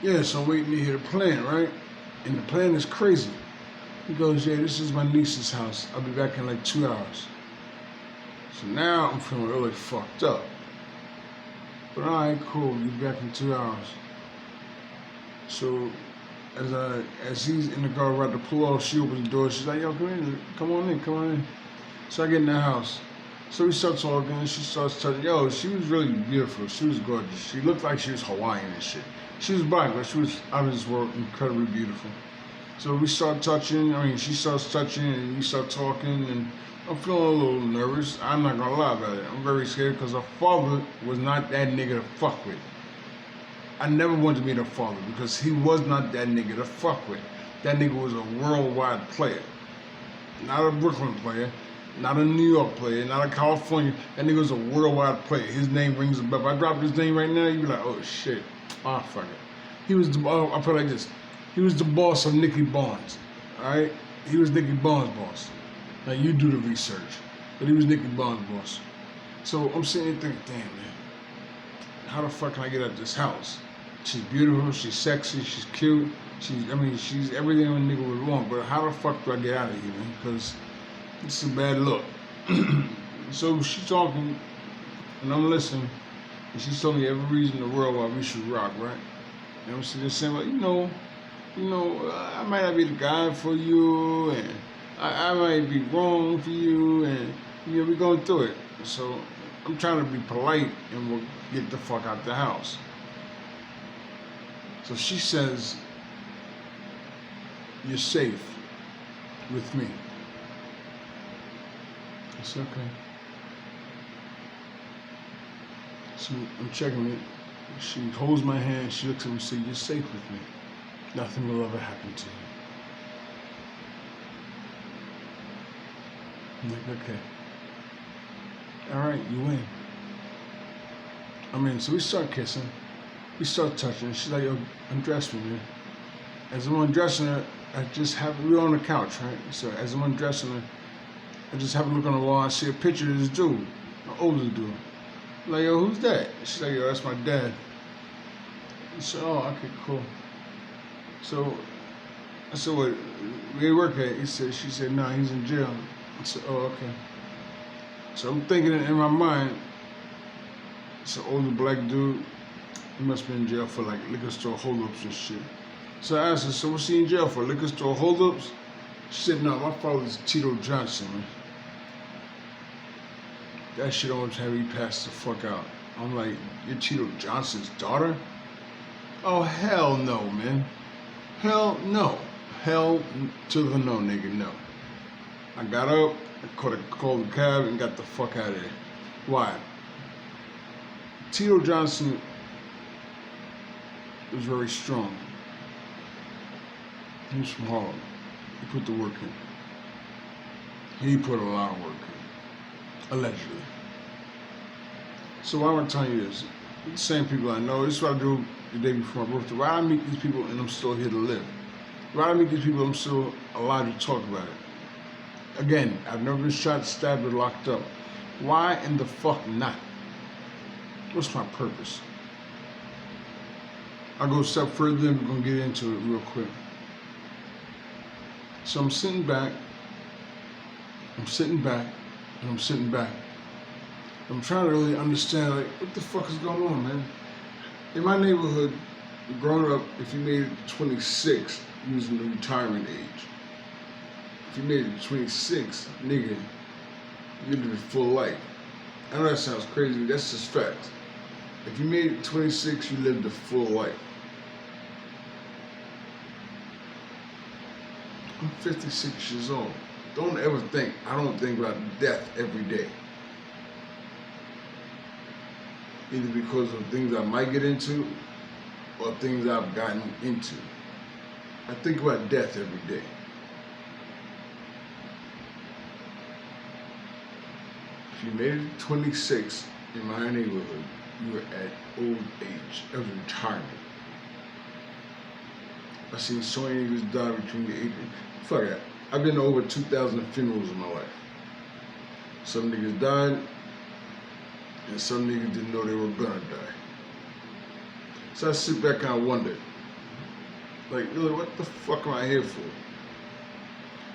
Yeah, so I'm waiting to hear the plan, right? And the plan is crazy. He goes, yeah, this is my niece's house. I'll be back in like 2 hours. So now I'm feeling really fucked up. But alright, cool, you'll be back in 2 hours. So as he's in the car about to pull off, she opens the door. She's like, yo, come in, come on in, come on in. So I get in the house. So we start talking, and she starts touching. Yo, she was really beautiful. She was gorgeous. She looked like she was Hawaiian and shit. She was black, but she was out of this world, incredibly beautiful. So we start touching. I mean, she starts touching, and we start talking, and I'm feeling a little nervous. I'm not gonna lie about it. I'm very scared because her father was not that nigga to fuck with. I never wanted to be the father because he was not that nigga to fuck with. That nigga was a worldwide player, not a Brooklyn player, not a New York player, not a California. That nigga was a worldwide player. His name rings a bell. If I drop his name right now, you'd be like, oh shit, ah fuck it. He was the, I put it like this. He was the boss of Nicky Barnes, all right? He was Nicky Barnes' boss. Now you do the research, but he was Nicky Barnes' boss. So I'm sitting there thinking, damn man, how the fuck can I get out of this house? She's beautiful, she's sexy, she's cute, she's everything a nigga would want, but how the fuck do I get out of here, man? Because it's a bad look. So she's talking, and I'm listening, and she's telling me every reason in the world why we should rock, right? And I'm sitting there saying, like, I might not be the guy for you, and I might be wrong for you, and we're going through it. So I'm trying to be polite, and we'll get the fuck out the house. So she says, you're safe with me. I said, okay. So I'm checking it. She holds my hand, she looks at me and says, you're safe with me. Nothing will ever happen to you. I'm like, okay. All right, you win. So we start kissing. We start touching. She's like, yo, undress me, man. As I'm undressing her, we were on the couch, right? So as I'm undressing her, I just have a look on the wall. I see a picture of this dude, an older dude. I'm like, yo, who's that? She's like, yo, that's my dad. I said, oh, okay, cool. So I said, what, where you work at? She said, nah, he's in jail. I said, oh, okay. So I'm thinking in my mind, it's an older black dude. He must be in jail for like liquor store holdups and shit. So I asked her, so what's he in jail for? Liquor store holdups? She said, no, my father's Tito Johnson, man. That shit almost had me pass the fuck out. I'm like, you're Tito Johnson's daughter? Oh, hell no, man. Hell no. Hell to the no, nigga, no. I got up, I called the cab, and got the fuck out of there. Why? Tito Johnson was very strong. He was from Harlem. He put the work in. He put a lot of work in. Allegedly. So why am I telling you this? The same people I know. This is what I do the day before my birthday. Why I meet these people and I'm still here to live? Why I meet these people I'm still alive to talk about it? Again, I've never been shot, stabbed, or locked up. Why in the fuck not? What's my purpose? I'll go a step further and we're going to get into it real quick. So I'm sitting back, and I'm sitting back. I'm trying to really understand, like, what the fuck is going on, man? In my neighborhood, growing up, if you made it to 26, you was in the retirement age. If you made it to 26, nigga, you lived a full life. I know that sounds crazy, that's just fact. If you made it to 26, you lived a full life. I'm 56 years old. Don't ever think, I don't think about death every day. Either because of things I might get into or things I've gotten into. I think about death every day. If you made it to 26 in my neighborhood, you were at old age of retirement. I've seen so many niggas die between the ages. Fuck that. I've been to over 2,000 funerals in my life. Some niggas died, and some niggas didn't know they were gonna die. So I sit back and I wonder, Like, really, what the fuck am I here for?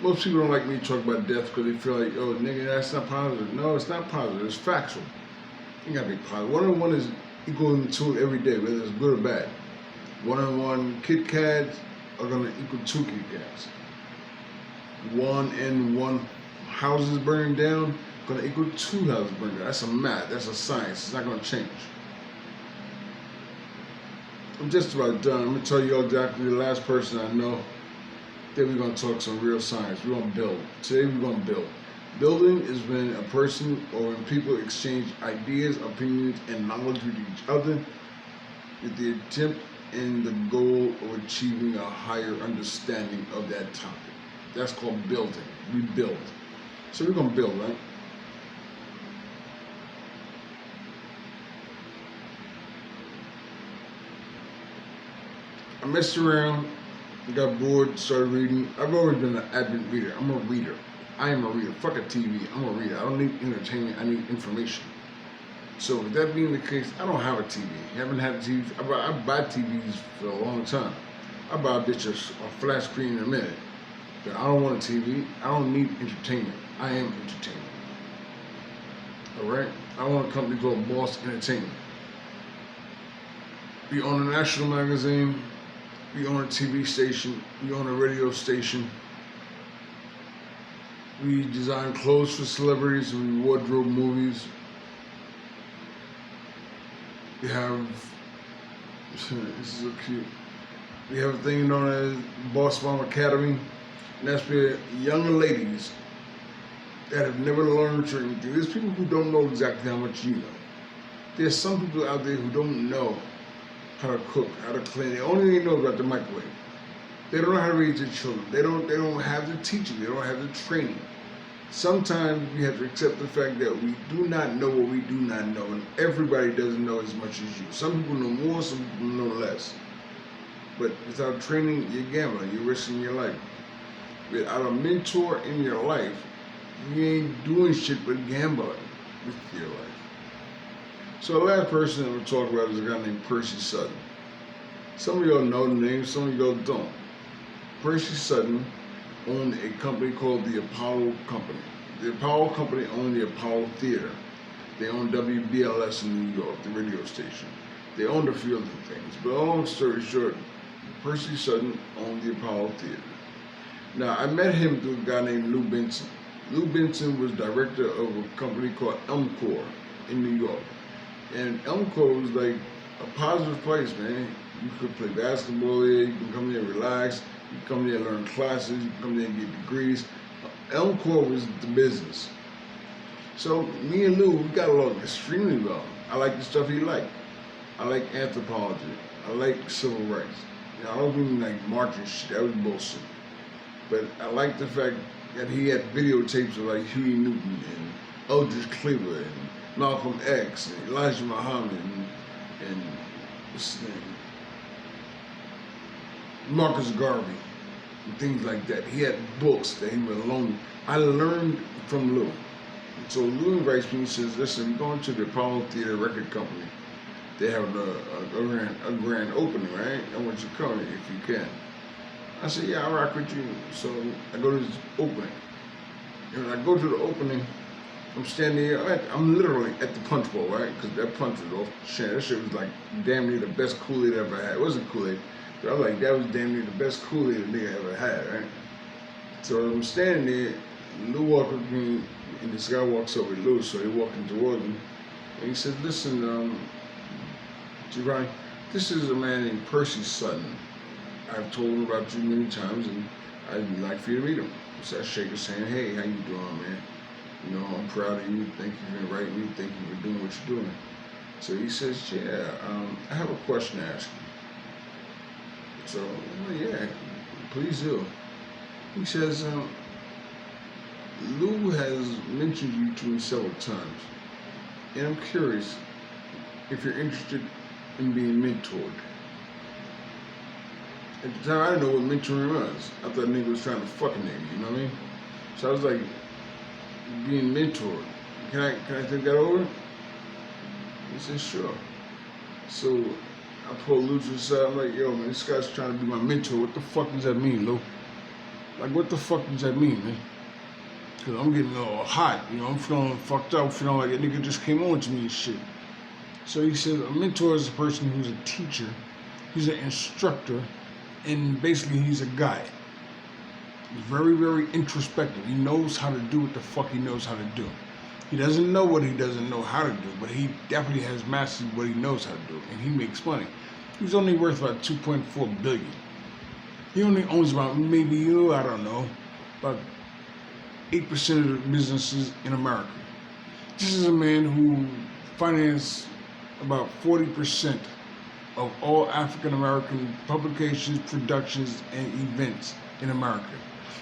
Most people don't like me to talk about death because they feel like, oh, nigga, that's not positive. No, it's not positive. It's factual. You gotta be positive. 1-on-1 is equal to every day, whether it's good or bad. 1-on-1 Kit Kats are gonna equal 2 Kit Kats. 1-and-1 houses burning down gonna equal 2 houses burning down. That's a math. That's a science. It's not gonna change. I'm just about done. I'm gonna tell you exactly the last person I know. Then we're gonna talk some real science. We're gonna build. Today we're gonna build. Building is when a person or when people exchange ideas, opinions, and knowledge with each other with the attempt and the goal of achieving a higher understanding of that topic. That's called building. We build. So we're gonna build, right? I messed around, got bored, started reading. I've always been an avid reader. I'm a reader. I am a reader. Fuck a TV. I'm a reader. I don't need entertainment. I need information. So with that being the case, I don't have a TV. I haven't had a TV. I buy TVs for a long time. I buy a bitch a flat screen in a minute. But I don't want a TV. I don't need entertainment. I am entertainment. Alright? I want a company called Boss Entertainment. We own a national magazine. We own a TV station. We own a radio station. We design clothes for celebrities. We wardrobe movies. We have, this is so cute. We have a thing known as Boss Mom Academy. And that's where younger ladies that have never learned certain things. There's people who don't know exactly how much you know. There's some people out there who don't know how to cook, how to clean. They only know about the microwave. They don't know how to raise their children. They don't have the teaching. They don't have the training. Sometimes we have to accept the fact that we do not know what we do not know, and everybody doesn't know as much as you. Some people know more, some people know less. But without training, you're gambling. You're risking your life. Without a mentor in your life, you ain't doing shit but gambling with your life. So the last person I'm going to talk about is a guy named Percy Sutton. Some of y'all know the name, some of y'all don't. Percy Sutton owned a company called the Apollo Company. The Apollo Company owned the Apollo Theater. They owned WBLS in New York, the radio station. They owned a few other things. But long story short, Percy Sutton owned the Apollo Theater. Now, I met him through a guy named Lou Benson. Lou Benson was director of a company called Elmcor in New York. And Elmcor was like a positive place, man. You could play basketball there, you can come there and relax, you can come there and learn classes, you can come there and get degrees. Elmcor was the business. So me and Lou, we got along extremely well. I like the stuff he liked. I like anthropology. I like civil rights. You know, I don't mean like marching shit, that was bullshit. But I like the fact that he had videotapes of like Huey Newton and Eldridge Cleaver and Malcolm X and Elijah Muhammad and what's his name? Marcus Garvey and things like that. He had books that he would loan. I learned from Lou. So Lou invites me and says, listen, we're going to the Apollo Theater Record Company. They have a grand opening, right? I want you to come if you can. I said, yeah, I'll rock with you. So I go to this opening. And when I go to the opening, I'm standing here, I'm literally at the punch bowl, right? Because that punch was off the chain. That shit was like damn near the best Kool-Aid I ever had. It wasn't Kool-Aid, but I was like, that was damn near the best Kool-Aid a nigga ever had, right? So I'm standing there, Lou walks with me, and this guy walks over to Lou, so he walking towards me. And he said, listen, Giovanni, this is a man named Percy Sutton. I've told him about you many times, and I'd like for you to meet him. So I shake his hand, hey, how you doing, man? You know, I'm proud of you. Thank you for inviting me. Thank you for doing what you're doing. So he says, yeah, I have a question to ask you. So, well, yeah, please do. He says, Lou has mentioned you to me several times, and I'm curious if you're interested in being mentored. At the time, I didn't know what mentoring was. I thought nigga was trying to fuck a nigga, you know what I mean? So I was like, being mentored. Can I think that over? He said, sure. So I pulled Lucha aside. I'm like, yo, man, this guy's trying to be my mentor. What the fuck does that mean, Lou? Like, what the fuck does that mean, man? Because I'm getting all hot. I'm feeling fucked up, feeling like a nigga just came on to me and shit. So he says a mentor is a person who's a teacher, he's an instructor, and basically he's a guide. He's very, very introspective. He knows how to do what the fuck he knows how to do. He doesn't know what he doesn't know how to do, but he definitely has mastered what he knows how to do, and he makes money. He's only worth about 2.4 billion. He only owns about maybe, I don't know, about 8% of the businesses in America. This is a man who financed about 40% of all African American publications, productions, and events in America.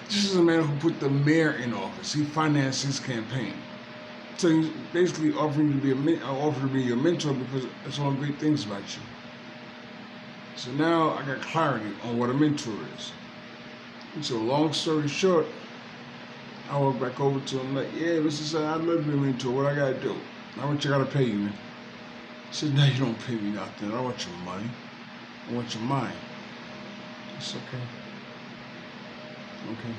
This is a man who put the mayor in office. He financed his campaign. So he's basically offering to be your mentor because it's all great things about you. So now I got clarity on what a mentor is. And so long story short, I walk back over to him like, yeah, listen, I'd love to be a mentor. What I gotta do? How much I gotta pay you, man? He said, no, you don't pay me nothing. I don't want your money. I want your mind. It's okay. Okay.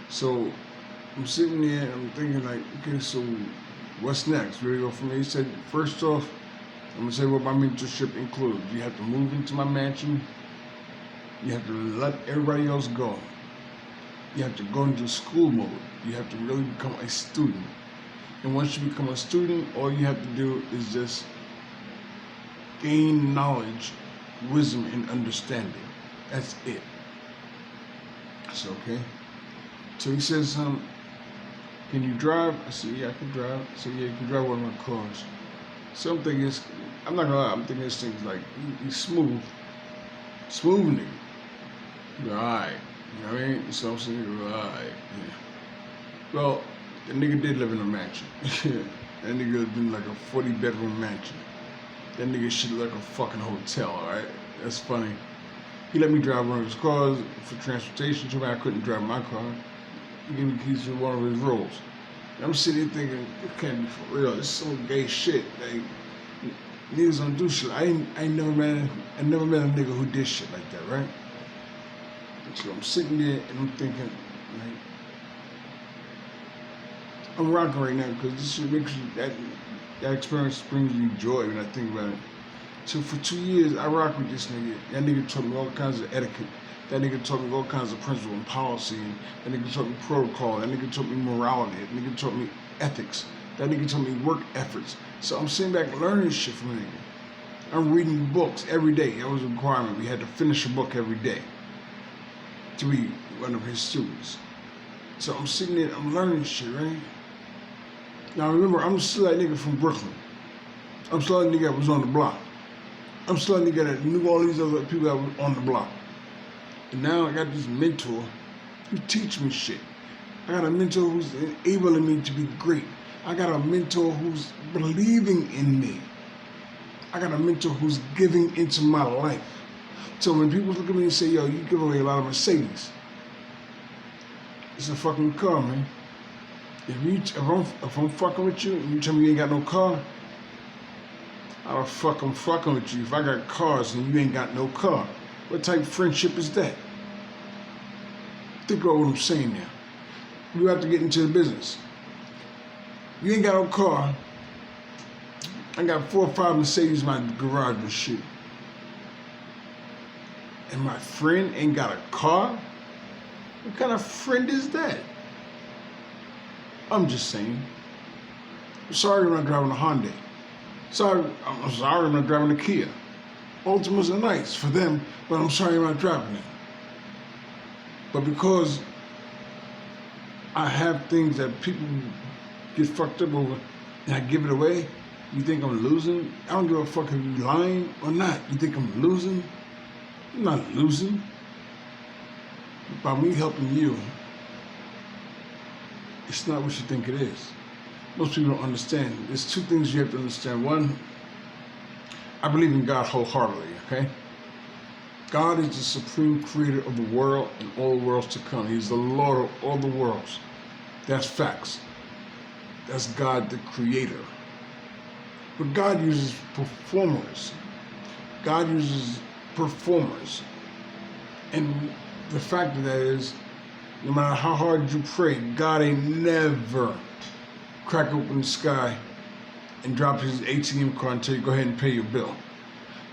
So I'm sitting there and I'm thinking like, okay, so what's next? Where do we go from here? He said, first off, I'm gonna say what my mentorship includes. You have to move into my mansion. You have to let everybody else go. You have to go into school mode. You have to really become a student. And once you become a student, all you have to do is just gain knowledge, wisdom, and understanding. That's it. It's okay. So he says, can you drive? I said, yeah, I can drive. I said, yeah, you can drive one of my cars. So I'm thinking, I'm not gonna lie, I'm thinking this thing's like, he's smooth. Smooth nigga. You're alright. You know what I mean? So I'm saying, you're alright. Yeah. Well, the nigga did live in a mansion. That nigga lived in like a 40-bedroom mansion. That nigga shit like a fucking hotel, alright? That's funny. He let me drive one of his cars for transportation. Told me I couldn't drive my car. He gave me keys to one of his Rolls. And I'm sitting there thinking, it can't be for real. This is some gay shit. Like, niggas don't do shit. I never met a nigga who did shit like that, right? So I'm sitting there and I'm thinking, like, I'm rocking right now because this shit makes you, that experience brings me joy when I think about it. So for 2 years, I rocked with this nigga. That nigga taught me all kinds of etiquette. That nigga taught me all kinds of principle and policy. That nigga taught me protocol. That nigga taught me morality. That nigga taught me ethics. That nigga taught me work efforts. So I'm sitting back learning shit from a nigga. I'm reading books every day. That was a requirement. We had to finish a book every day to be one of his students. So I'm sitting there, I'm learning shit, right? Now remember, I'm still that nigga from Brooklyn. I'm still that nigga that was on the block. I'm still that nigga that knew all these other people that were on the block. And now I got this mentor who teach me shit. I got a mentor who's enabling me to be great. I got a mentor who's believing in me. I got a mentor who's giving into my life. So when people look at me and say, yo, you give away a lot of Mercedes. It's a fucking car, man. If I'm fucking with you and you tell me you ain't got no car, how the fuck I'm fucking with you if I got cars and you ain't got no car? What type of friendship is that? Think about what I'm saying now. You have to get into the business. You ain't got no car. I got 4 or 5 Mercedes in my garage and shit. And my friend ain't got a car? What kind of friend is that? I'm just saying. I'm sorry when I'm driving a Hyundai. I'm sorry when I'm driving a Kia. Altimas are nice for them, but I'm sorry when I'm driving it. But because I have things that people get fucked up over and I give it away, you think I'm losing? I don't give a fuck if you're lying or not. You think I'm losing? I'm not losing. By me helping you, it's not what you think it is. Most people don't understand. There's 2 things you have to understand. One, I believe in God wholeheartedly, okay? God is the supreme creator of the world and all the worlds to come. He's the Lord of all the worlds. That's facts. That's God the creator. But God uses performers God uses performers. And the fact of that is, no matter how hard you pray, God ain't never crack open the sky and drop his ATM card and tell you, go ahead and pay your bill.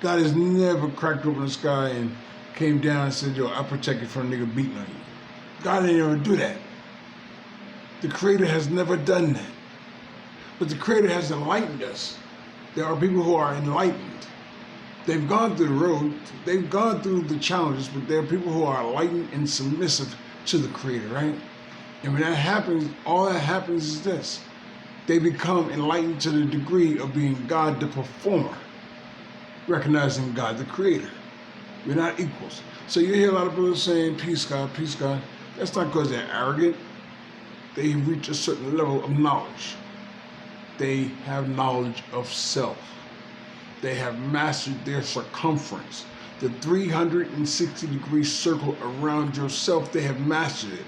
God has never cracked open the sky and came down and said, yo, I protect you from a nigga beating on you. God ain't ever do that. The Creator has never done that. But the Creator has enlightened us. There are people who are enlightened. They've gone through the road, they've gone through the challenges, but there are people who are enlightened and submissive to the Creator, right? And when that happens, all that happens is this. They become enlightened to the degree of being God the performer, recognizing God the Creator. We're not equals. So you hear a lot of people saying, peace God, peace God. That's not because they're arrogant. They reach a certain level of knowledge. They have knowledge of self. They have mastered their circumference. The 360-degree circle around yourself, they have mastered it.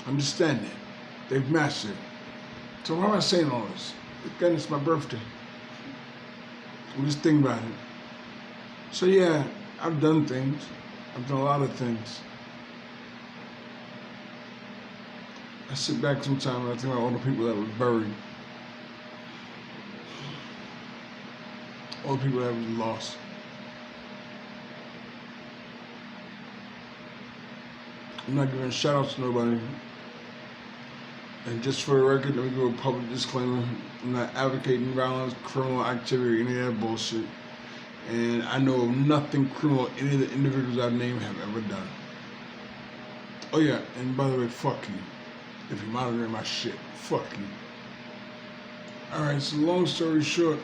Understand that. They've mastered it. So why am I saying all this? Again, it's my birthday. I'm just thinking about it. So yeah, I've done things. I've done a lot of things. I sit back sometimes and I think about all the people that were buried. All the people that were lost. I'm not giving shout outs to nobody. And just for the record, let me give a public disclaimer. I'm not advocating violence, criminal activity, any of that bullshit. And I know of nothing criminal any of the individuals I've named have ever done. Oh yeah, and by the way, fuck you. If you're monitoring my shit, fuck you. Alright, so long story short,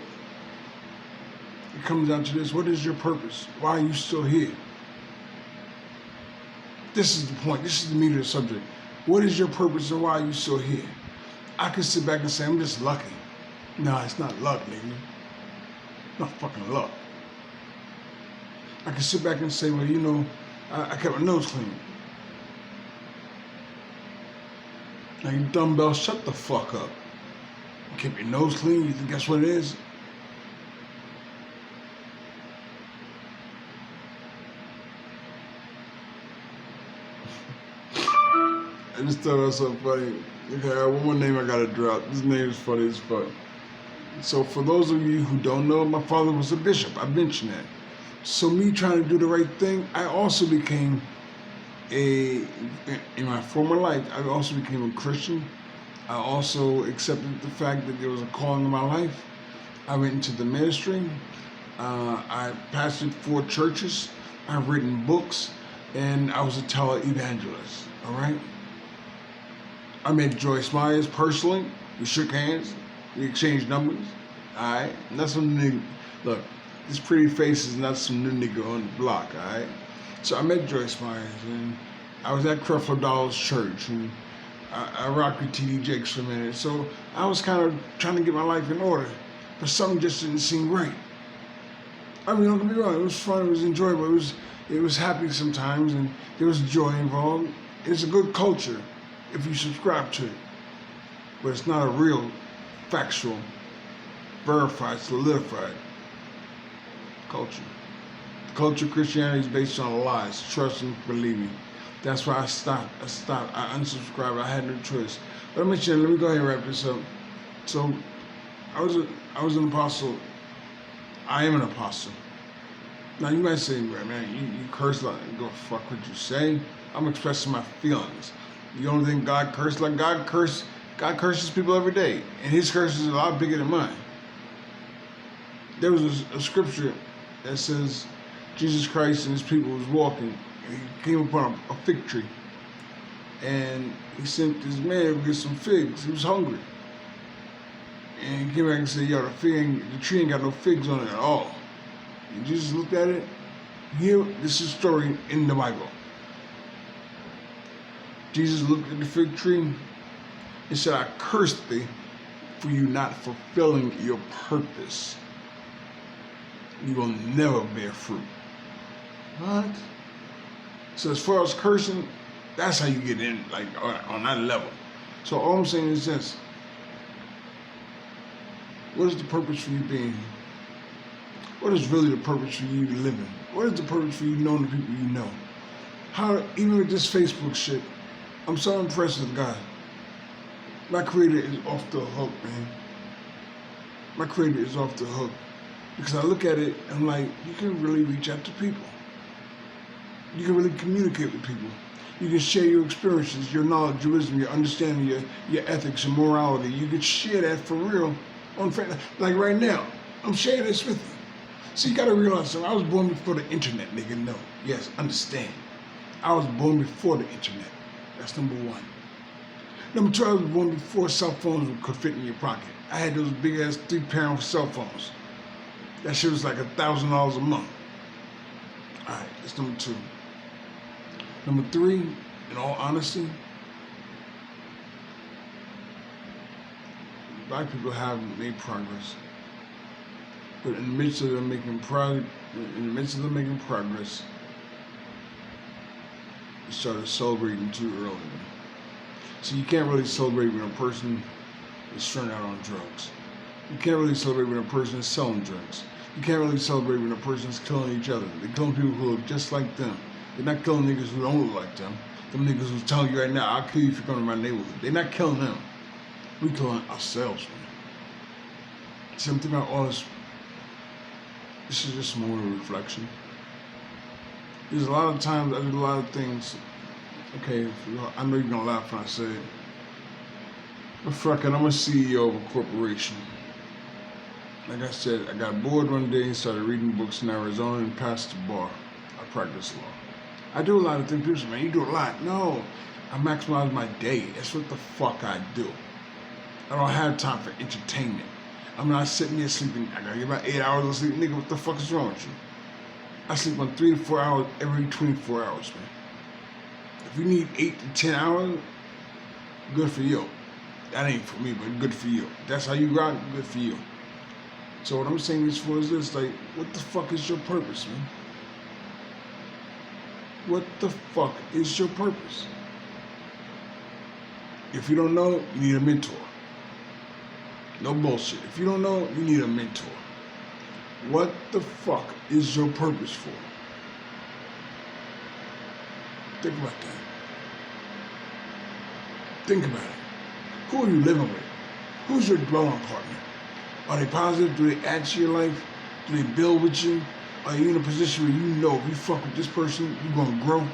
it comes down to this. What is your purpose? Why are you still here? This is the point. This is the meat of the subject. What is your purpose and why are you still here? I could sit back and say, I'm just lucky. No, it's not luck, nigga. Not fucking luck. I could sit back and say, well, you know, I kept my nose clean. Now, you dumbbell, shut the fuck up. You keep your nose clean, you think that's what it is? I just thought that was so funny. Okay, I got one more name I gotta drop. This name is funny as fuck. So for those of you who don't know, my father was a bishop. I mentioned that. So me trying to do the right thing, I also became in my former life, I also became a Christian. I also accepted the fact that there was a calling in my life. I went into the ministry. I pastored 4 churches. I've written books, and I was a televangelist. All right. I met Joyce Myers personally. We shook hands. We exchanged numbers. All right. And that's some nigga. Look, this pretty face is not some new nigga on the block. All right. So I met Joyce Myers, and I was at Creflo Dollar's church, and I rocked with T.D. Jakes for a minute. So I was kind of trying to get my life in order, but something just didn't seem right. I mean, don't get me wrong. It was fun. It was enjoyable. It was happy sometimes, and there was joy involved. It's a good culture if you subscribe to it, but it's not a real, factual, verified, solidified culture. The culture of Christianity is based on lies, trust and believing. That's why I stopped. I unsubscribed. I had no choice. But let me go ahead and wrap this up. So, I was an apostle. I am an apostle. Now you might say, man, you curse like, go fuck what you say. I'm expressing my feelings. You don't think God cursed like God curses people every day, and His curse is a lot bigger than mine. There was a scripture that says Jesus Christ and His people was walking, and He came upon a fig tree, and He sent this man to get some figs. He was hungry, and he came back and said, "Yo, the tree ain't got no figs on it at all." And Jesus looked at it. Here, this is a story in the Bible. Jesus looked at the fig tree and said, "I curse thee for you not fulfilling your purpose. You will never bear fruit." What? So as far as cursing, that's how you get in, like on that level. So all I'm saying is this. What is the purpose for you being here? What is really the purpose for you living? What is the purpose for you knowing the people you know? How, even with this Facebook shit, I'm so impressed with God. My creator is off the hook, man. My creator is off the hook. Because I look at it, I'm like, you can really reach out to people. You can really communicate with people. You can share your experiences, your knowledge, your wisdom, your understanding, your ethics, your morality. You can share that for real on Facebook. Like right now, I'm sharing this with you. So you gotta realize something. I was born before the internet, nigga. No. Yes, understand. I was born before the internet. That's number one. Number two, I was born before cell phones could fit in your pocket. I had those big ass 3-pound cell phones. That shit was like $1,000 a month. Alright, that's number two. Number three, in all honesty, black people have made progress. But in the midst of them making progress, we started celebrating too early. So you can't really celebrate when a person is strung out on drugs. You can't really celebrate when a person is selling drugs. You can't really celebrate when a person is killing each other. They're killing people who look just like them. They're not killing niggas who don't look like them. Them niggas who's telling you right now, I'll kill you if you come to my neighborhood. They're not killing them. We killing ourselves, man. Something about all this. This is just more of a reflection. There's a lot of times I did a lot of things. Okay, I know you're gonna laugh when I say it. But fuck it, I'm a CEO of a corporation. Like I said, I got bored one day and started reading books in Arizona and passed the bar. I practice law. I do a lot of things. People say, man, you do a lot. No, I maximize my day. That's what the fuck I do. I don't have time for entertainment. I'm not sitting there sleeping. I gotta get about 8 hours of sleep. Nigga, what the fuck is wrong with you? I sleep on 3 to 4 hours every 24 hours, man. If you need 8 to 10 hours, good for you. That ain't for me, but good for you. That's how you rock, good for you. So what I'm saying this for is this, like, what the fuck is your purpose, man? What the fuck is your purpose? If you don't know, you need a mentor. No bullshit. If you don't know, you need a mentor. What the fuck is your purpose for? Think about that. Think about it. Who are you living with? Who's your dwelling partner? Are they positive? Do they add to your life? Do they build with you? Are you in a position where you know if you fuck with this person, you're gonna grow?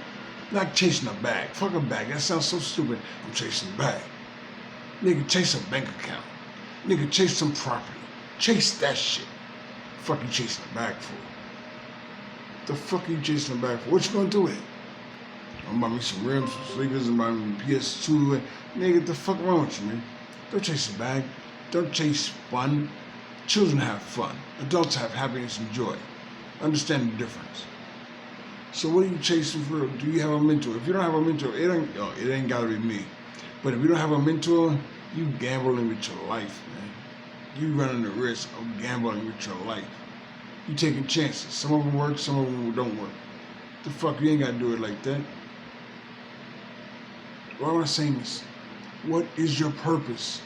Not chasing a bag. Fuck a bag. That sounds so stupid. I'm chasing a bag. Nigga, chase a bank account. Nigga, chase some property. Chase that shit. Fuck you chasing a bag for? The fuck are you chasing a bag for? What you gonna do with it? I'm buy me some rims, some sneakers, and buy me PS2. Nigga, what the fuck wrong with you, man? Don't chase a bag. Don't chase fun. Children have fun. Adults have happiness and joy. Understand the difference. So what are you chasing for? Do you have a mentor? If you don't have a mentor, it ain't gotta be me. But if you don't have a mentor, you gambling with your life, man. You running the risk of gambling with your life. You taking chances. Some of them work, some of them don't work. The fuck, you ain't gotta do it like that. Why am I saying this? What is your purpose?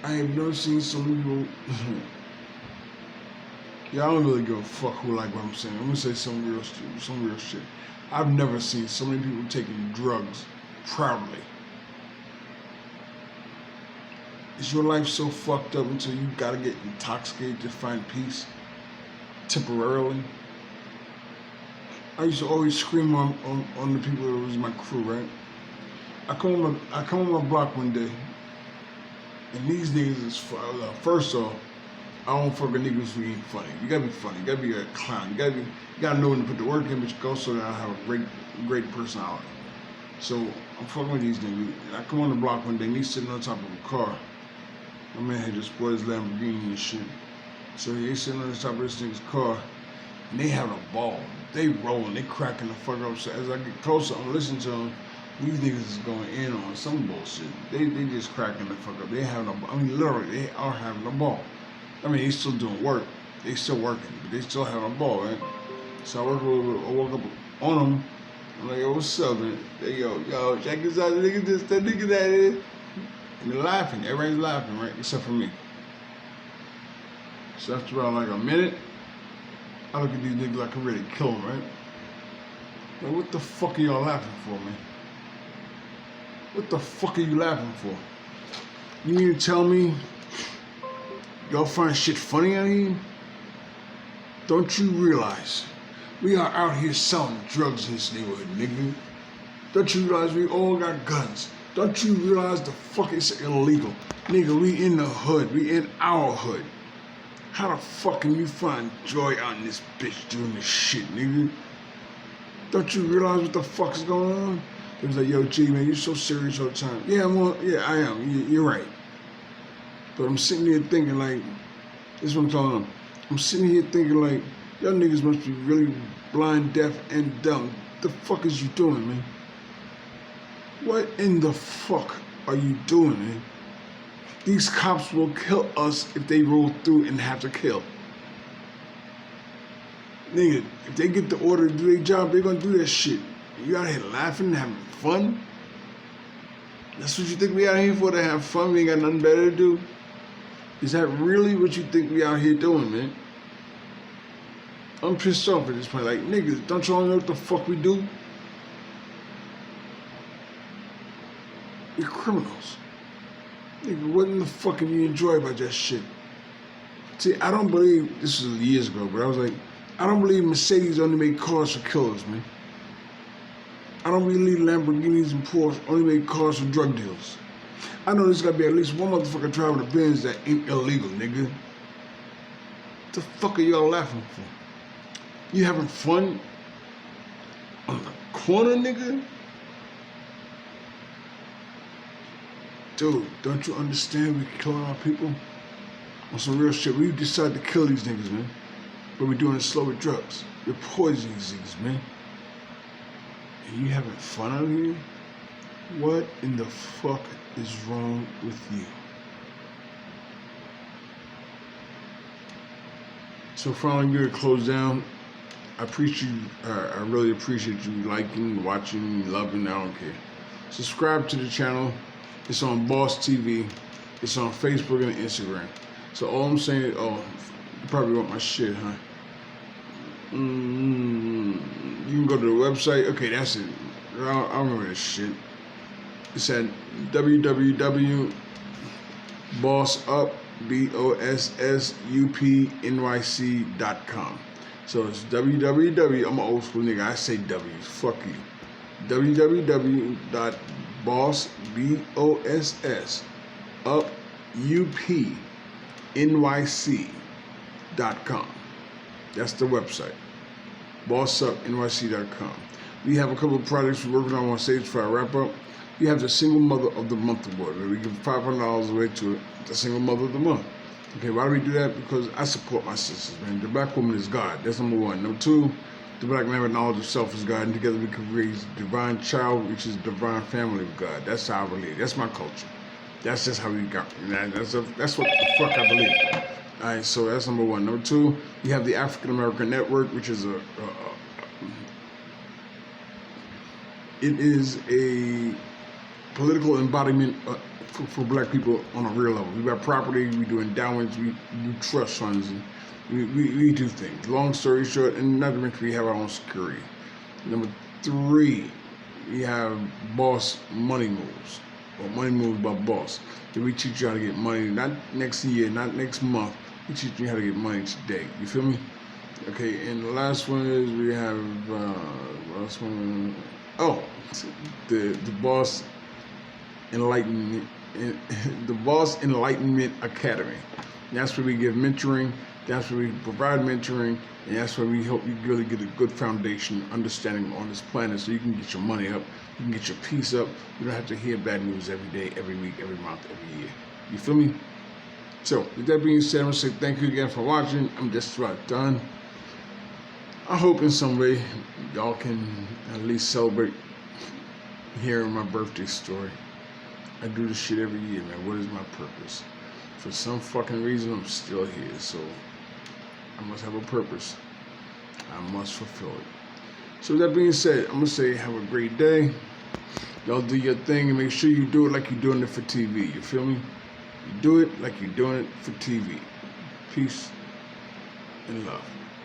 I have never seen so many people. Yeah, I don't really give a fuck who like what I'm saying. I'm gonna say some real shit. I've never seen so many people taking drugs proudly. Is your life so fucked up until you gotta get intoxicated to find peace? Temporarily? I used to always scream on the people that was my crew, right? I come on my block one day, and these niggas is, first off, I don't fuck with niggas who ain't funny. You gotta be funny. You gotta be a clown. You gotta know when to put the work in, but you also gotta have a great personality. So I'm fucking with these niggas. I come on the block one day, and he's sitting on top of a car. My man had just bought his Lamborghini and shit. So he's sitting on the top of this nigga's car, and they having a ball. They rolling, they cracking the fuck up. So as I get closer, I'm listening to them. These niggas is going in on some bullshit. They just cracking the fuck up. They having a, I mean, literally, they are having a ball. I mean, they still doing work. They still working, but they still having a ball, right? So I woke up on them. I'm like, yo, what's up, man? They, yo, check this out, nigga, this, that nigga, that is. And they're laughing. Everybody's laughing, right? Except for me. So after about like a minute, I look at these niggas like I'm ready to kill them, right? Like, what the fuck are y'all laughing for, man? What the fuck are you laughing for? You mean to tell me y'all find shit funny out here? Don't you realize we are out here selling drugs in this neighborhood, nigga? Don't you realize we all got guns? Don't you realize the fuck is illegal? Nigga, we in the hood. We in our hood. How the fuck can you find joy out in this bitch doing this shit, nigga? Don't you realize what the fuck is going on? It was like, yo, G, man, you're so serious all the time. Yeah, I am. You're right. But I'm sitting here thinking like, this is what I'm telling them. I'm sitting here thinking like, y'all niggas must be really blind, deaf, and dumb. The fuck is you doing, man? What in the fuck are you doing, man? These cops will kill us if they roll through and have to kill. Nigga, if they get the order to do their job, they're gonna do that shit. You out here laughing, having fun? That's what you think we out here for, to have fun? We ain't got nothing better to do? Is that really what you think we out here doing, man? I'm pissed off at this point. Like, niggas, don't y'all know what the fuck we do? We're criminals. Nigga, what in the fuck can you enjoy about that shit? See, I don't believe, this was years ago, but I was like, I don't believe Mercedes only make cars for killers, man. I don't believe Lamborghinis and Porsche only make cars for drug deals. I know there's gotta be at least one motherfucker driving a Benz that ain't illegal, nigga. What the fuck are y'all laughing for? You having fun on the corner, nigga? Dude, don't you understand we killing our people? On some real shit, we decide to kill these niggas, man. But we're doing it slow with drugs. We're poisoning these niggas, man. And you having fun out here? What in the fuck is wrong with you? So finally, we're gonna close down. I really appreciate you liking, watching, loving. I don't care. Subscribe to the channel. It's on Boss TV. It's on Facebook and Instagram. So all I'm saying is, oh, you probably want my shit, huh? You can go to the website. Okay, that's it. I remember this shit. It's at www.bossupnyc.com. So it's www. I'm an old school nigga. I say W. Fuck you. www.bossupnyc.com. That's the website. bossupnyc.com. We have a couple of projects we're working on. I want to say before I wrap up. We have the Single Mother of the Month award, where we give $500 away to the Single Mother of the Month. Okay, why do we do that? Because I support my sisters, man. The black woman is God. That's number one. Number two, the black man with knowledge of self is God, and together we can raise a divine child, which is divine family of God. That's how I believe. That's my culture. That's just how we got. That's what the fuck I believe. All right, so that's number one. Number two, we have the African American Network, which is it is a political embodiment for black people on a real level. We got property, we do endowments, we do trust funds, and we do things. Long story short, and not to mention we have our own security. Number three, we have Boss Money Moves, or Money Moves by Boss. Then we teach you how to get money, not next year, not next month. We teach you how to get money today. You feel me? Okay, and the last one is we have last one. Oh, the Boss Enlightenment, the Boss Enlightenment Academy. That's where we give mentoring. That's where we provide mentoring, and that's where we help you really get a good foundation, understanding on this planet, so you can get your money up, you can get your peace up. You don't have to hear bad news every day, every week, every month, every year. You feel me? So, with that being said, I'm gonna say thank you again for watching. I'm just about done. I hope in some way y'all can at least celebrate hearing my birthday story. I do this shit every year, man. What is my purpose? For some fucking reason, I'm still here, so I must have a purpose. I must fulfill it. So with that being said, I'm gonna say have a great day. Y'all do your thing and make sure you do it like you're doing it for TV. You feel me? You do it like you're doing it for TV. Peace. and love.